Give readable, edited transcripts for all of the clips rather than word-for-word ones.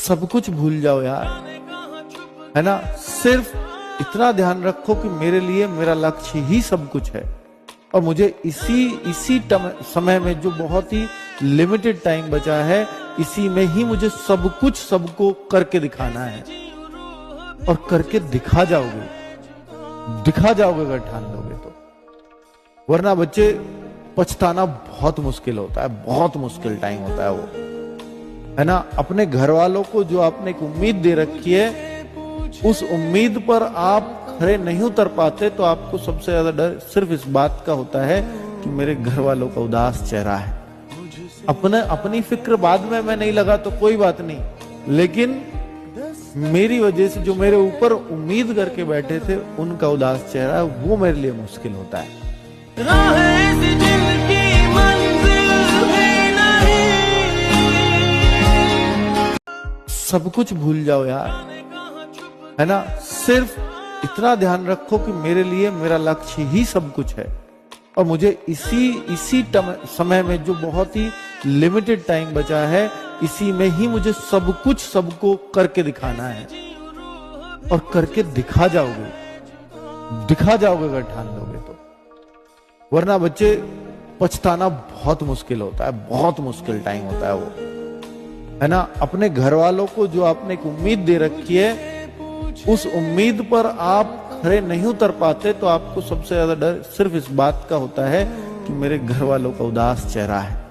सब कुछ भूल जाओ यार, है ना। सिर्फ इतना ध्यान रखो कि मेरे लिए मेरा लक्ष्य ही सब कुछ है और मुझे इसी समय में जो बहुत ही लिमिटेड टाइम बचा है, इसी में ही मुझे सब कुछ सबको करके दिखाना है और करके दिखा जाओगे अगर ठान लोगे तो। वरना बच्चे पछताना बहुत मुश्किल होता है, बहुत मुश्किल टाइम होता है वो, है ना। अपने घर वालों को जो आपने एक उम्मीद दे रखी है, उस उम्मीद पर आप खड़े नहीं उतर पाते तो आपको सबसे ज्यादा डर सिर्फ इस बात का होता है कि मेरे घर वालों का उदास चेहरा है। अपनी फिक्र बाद में मैं नहीं लगा तो कोई बात नहीं, लेकिन मेरी वजह से जो मेरे ऊपर उम्मीद करके बैठे थे उनका उदास चेहरा, वो मेरे लिए मुश्किल होता है। सब कुछ भूल जाओ यार, है ना। सिर्फ इतना ध्यान रखो कि मेरे लिए मेरा लक्ष्य ही सब कुछ है और मुझे इसी समय में जो बहुत ही लिमिटेड टाइम बचा है, इसी में ही मुझे सब कुछ सबको करके दिखाना है और करके दिखा जाओगे अगर ठान लोगे तो। वरना बच्चे पछताना बहुत मुश्किल होता है, बहुत मुश्किल टाइम होता है वो, है ना। अपने घर वालों को जो आपने एक उम्मीद दे रखी है, उस उम्मीद पर आप खड़े नहीं उतर पाते तो आपको सबसे ज्यादा डर सिर्फ इस बात का होता है कि मेरे घर वालों का उदास चेहरा है।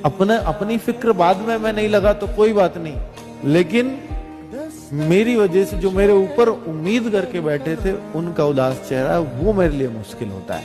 अपनी फिक्र बाद में मैं नहीं लगा तो कोई बात नहीं, लेकिन मेरी वजह से जो मेरे ऊपर उम्मीद करके बैठे थे उनका उदास चेहरा, वो मेरे लिए मुश्किल होता है।